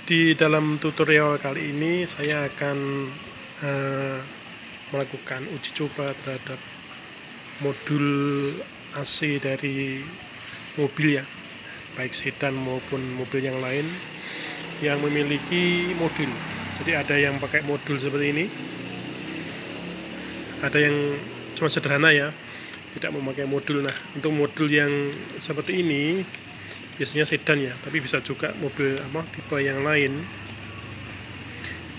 Di dalam tutorial kali ini saya akan melakukan uji coba terhadap modul AC dari mobil ya, baik sedan maupun mobil yang lain yang memiliki modul. Jadi ada yang pakai modul seperti ini, ada yang cuma sederhana ya, tidak memakai modul. Nah, untuk modul yang seperti ini biasanya sedan ya, tapi bisa juga mobil tipe yang lain.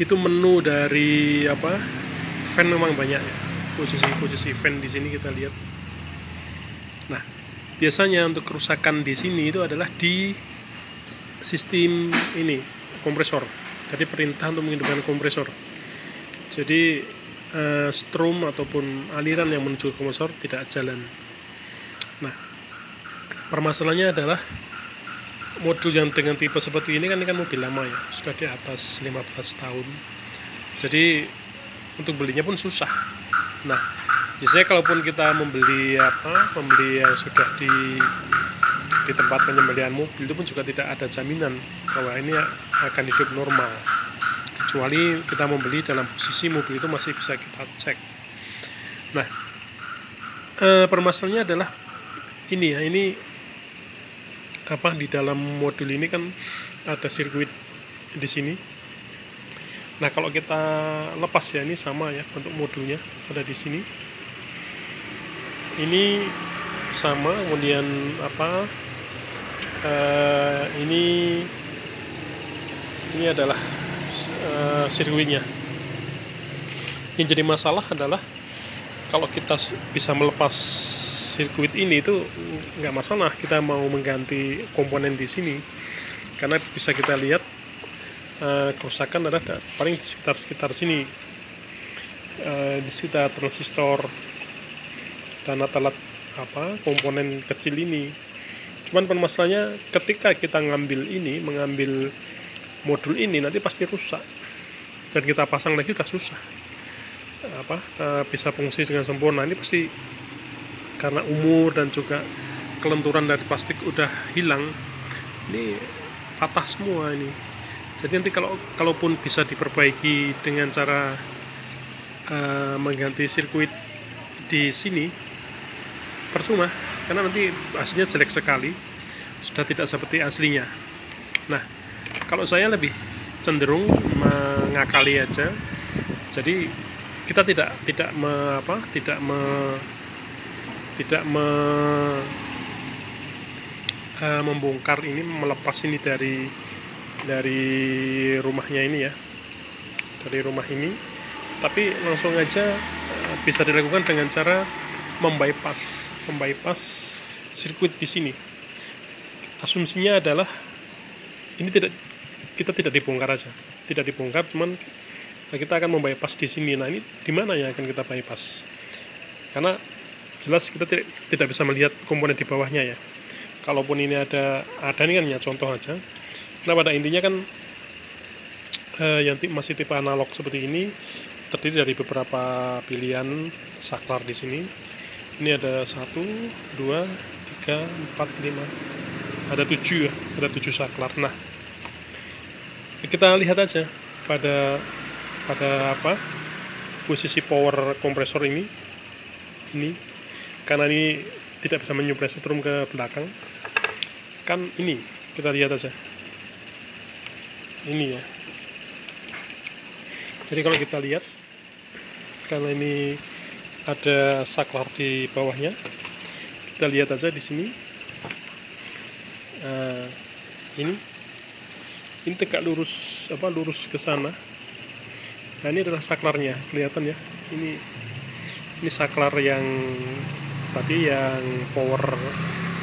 Itu menu dari fan memang banyak ya. Posisi fan di sini kita lihat. Nah, biasanya untuk kerusakan di sini itu adalah di sistem ini, kompresor. Jadi perintah untuk menghidupkan kompresor. Jadi strom ataupun aliran yang menuju ke kompresor tidak jalan. Nah, permasalahannya adalah modul yang dengan tipe seperti ini kan mobil lama ya, sudah di atas 15 tahun. Jadi untuk belinya pun susah. Nah, biasanya kalaupun kita membeli yang sudah di tempat penyembelihan mobil, itu pun juga tidak ada jaminan bahwa ini akan hidup normal, kecuali kita membeli dalam posisi mobil itu masih bisa kita cek. Nah, permasalahannya adalah ini ya, di dalam modul ini kan ada sirkuit di sini. Nah, kalau kita lepas ya, ini sama ya untuk modulnya ada di sini. Ini sama, kemudian ini adalah sirkuitnya. Yang jadi masalah adalah kalau kita bisa melepas sirkuit ini itu nggak masalah, kita mau mengganti komponen di sini, karena bisa kita lihat kerusakan ada paling di sekitar sini, di sekitar transistor dan alat komponen kecil ini. Cuman permasalahannya ketika kita mengambil modul ini nanti pasti rusak, dan kita pasang lagi udah susah bisa fungsi dengan sempurna. Ini pasti karena umur dan juga kelenturan dari plastik udah hilang, ini patah semua ini. Jadi nanti kalaupun bisa diperbaiki dengan cara mengganti sirkuit di sini, percuma, karena nanti hasilnya jelek sekali, sudah tidak seperti aslinya. Nah, kalau saya lebih cenderung mengakali aja. Jadi kita tidak membongkar ini, melepas ini dari rumahnya ini ya, dari rumah ini, tapi langsung aja bisa dilakukan dengan cara membypass sirkuit di sini. Asumsinya adalah ini kita tidak dibongkar aja, cuman kita akan membypass di sini. Nah, ini di mana yang akan kita bypass? Karena jelas kita tidak bisa melihat komponen di bawahnya ya. Kalaupun ini ada ini kan ya contoh aja. Nah, pada intinya kan yang masih tipe analog seperti ini terdiri dari beberapa pilihan saklar di sini. Ini ada 1, 2, 3, 4, 5. Ada 7 ya, ada 7 saklar. Nah, kita lihat aja pada posisi power kompresor ini, karena ini tidak bisa menyuplai strom ke belakang kan. Ini kita lihat aja ini ya. Jadi kalau kita lihat, karena ini ada saklar di bawahnya, kita lihat aja di sini. Ini tegak lurus ke sana. Nah, ini adalah saklarnya, kelihatan ya. Ini saklar yang tadi yang power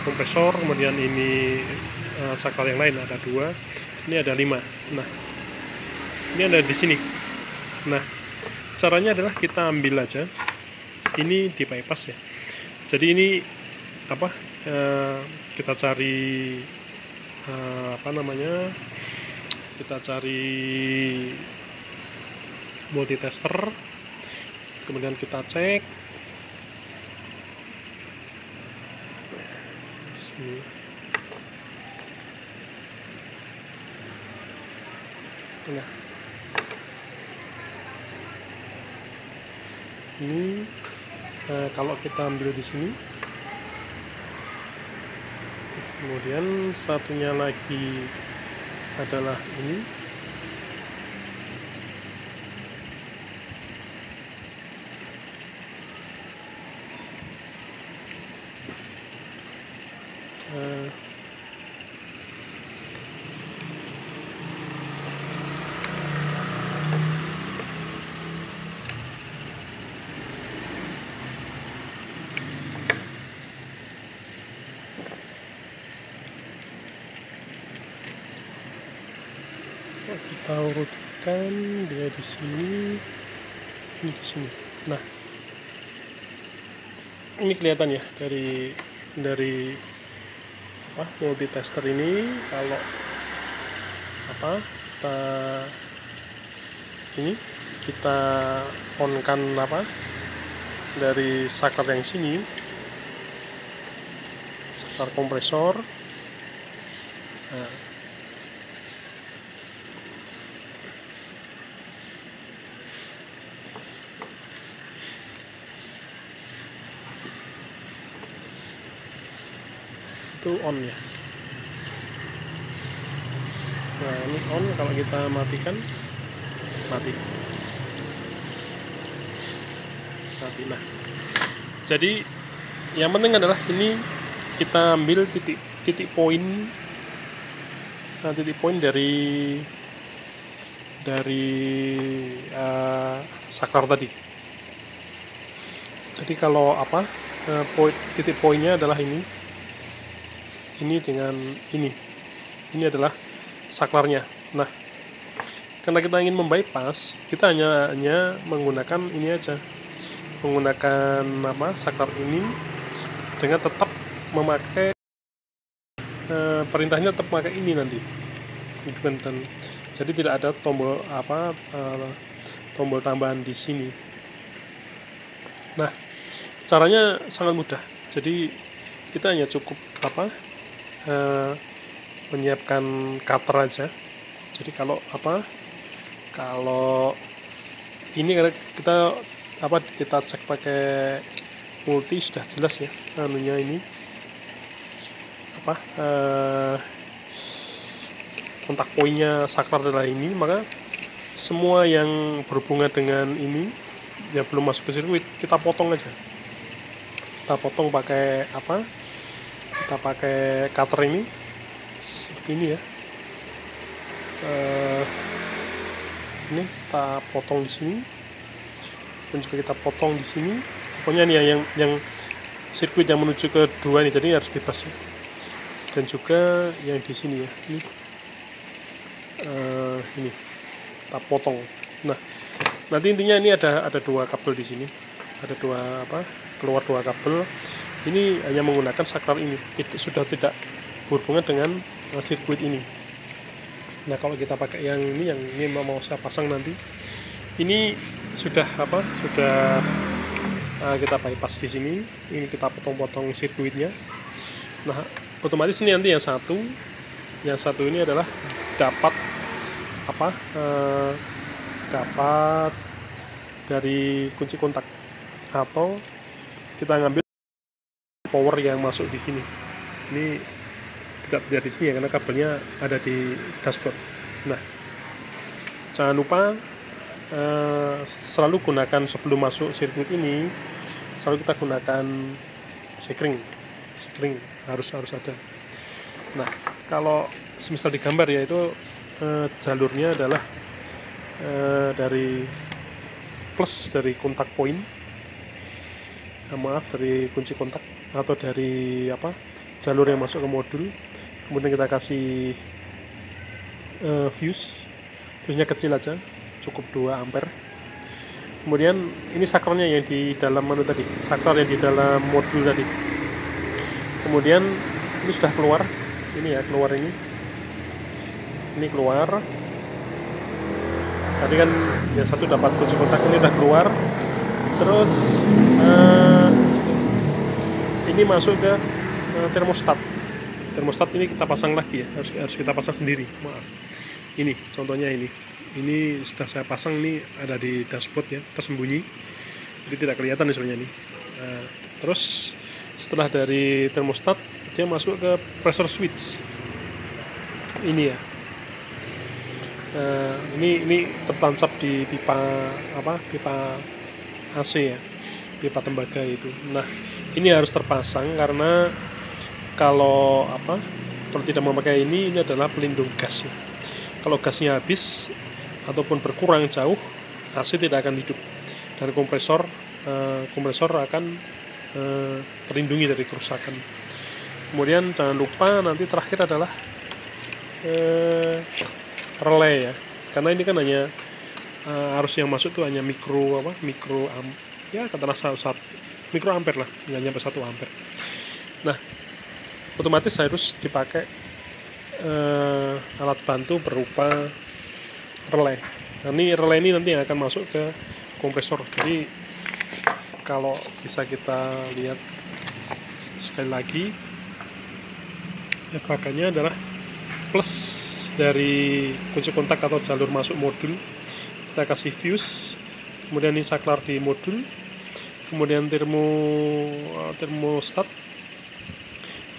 kompresor, kemudian ini saklar yang lain ada 2, ini ada 5. Nah, ini ada di sini. Nah, caranya adalah kita ambil aja, ini di bypass ya. Jadi ini kita cari kita cari multitester, kemudian kita cek sini. Nah, ini kalau kita ambil di sini, kemudian satunya lagi adalah ini. Kita urutkan dia di sini, ini di sini. Nah, ini kelihatan ya dari multitester ini. Kalau kita on-kan dari saklar yang sini, saklar kompresor. Nah, itu on ya. Nah, ini on. Kalau kita matikan, mati. Nah, jadi yang penting adalah ini kita ambil titik poin dari saklar tadi. Jadi kalau titik poinnya adalah ini dengan ini adalah saklarnya. Nah, karena kita ingin membypass, kita hanya menggunakan ini aja, menggunakan saklar ini dengan tetap memakai perintahnya tetap pakai ini nanti. Dan jadi tidak ada tombol tombol tambahan di sini. Nah, caranya sangat mudah. Jadi kita hanya cukup menyiapkan cutter aja. Jadi kalau ini kita cek pakai multi sudah jelas ya ini kontak poinnya saklar adalah ini, maka semua yang berhubungan dengan ini yang belum masuk ke sirkuit kita potong aja. Kita potong pakai kita pakai cutter ini seperti ini ya. Ini kita potong di sini, dan juga kita potong di sini. Pokoknya nih yang sirkuit yang menuju ke 2 ini, jadi harus bebas ya. Dan juga yang di sini ya, ini kita potong. Nah, nanti intinya ini ada 2 kabel di sini, ada keluar 2 kabel. Ini hanya menggunakan saklar ini, sudah tidak berhubungan dengan sirkuit ini. Nah, kalau kita pakai yang ini mau saya pasang nanti, ini sudah kita bypass di sini. Ini kita potong-potong sirkuitnya. Nah, otomatis ini nanti yang satu ini adalah dapat dari kunci kontak, atau kita ngambil power yang masuk di sini. Ini tidak terlihat di sini ya, karena kabelnya ada di dashboard. Nah, jangan lupa selalu gunakan sebelum masuk sirkuit ini, selalu kita gunakan sekring harus ada. Nah, kalau semisal digambar ya, itu jalurnya adalah dari plus dari kontak poin, dari kunci kontak, atau dari jalur yang masuk ke modul. Kemudian kita kasih fuse-nya kecil aja, cukup 2 ampere. Kemudian ini saklarnya yang di dalam saklar yang di dalam modul tadi. Kemudian ini sudah keluar, ini keluar. Tadi kan yang satu dapat kunci kontak, ini udah keluar. Terus ini masuk ke termostat ini kita pasang lagi ya, harus kita pasang sendiri, maaf. Ini contohnya, ini sudah saya pasang, ini ada di dashboard ya, tersembunyi, jadi tidak kelihatan sebenarnya nih. Nah, terus setelah dari thermostat dia masuk ke pressure switch ini ya. Ini tertancap di pipa pipa AC ya, pipa tembaga itu. Nah, ini harus terpasang karena kalau tidak memakai ini adalah pelindung gas ya. Kalau gasnya habis ataupun berkurang jauh, AC tidak akan hidup dan kompresor akan terlindungi dari kerusakan. Kemudian jangan lupa nanti terakhir adalah relay ya, karena ini kan hanya arus yang masuk tuh hanya mikro ampere lah, nggak nyampe 1 ampere. Nah, otomatis harus dipakai alat bantu berupa relay. Nah, ini relay ini nanti yang akan masuk ke kompresor. Jadi kalau bisa kita lihat sekali lagi, bagannya adalah plus dari kunci kontak atau jalur masuk modul, kita kasih fuse, kemudian ini saklar di modul, kemudian thermostat,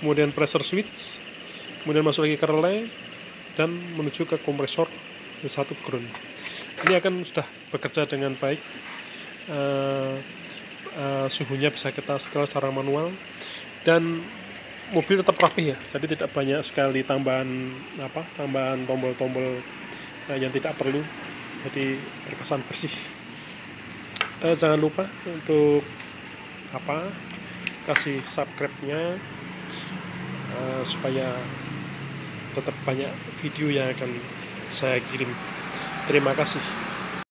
kemudian pressure switch, kemudian masuk lagi ke relay dan menuju ke kompresor yang satu ground. Ini akan sudah bekerja dengan baik. Suhunya bisa kita setel secara manual dan mobil tetap rapi ya, jadi tidak banyak sekali tambahan tombol-tombol yang tidak perlu, jadi terkesan bersih. Jangan lupa untuk kasih subscribe-nya supaya tetap banyak video yang akan saya kirim. Terima kasih.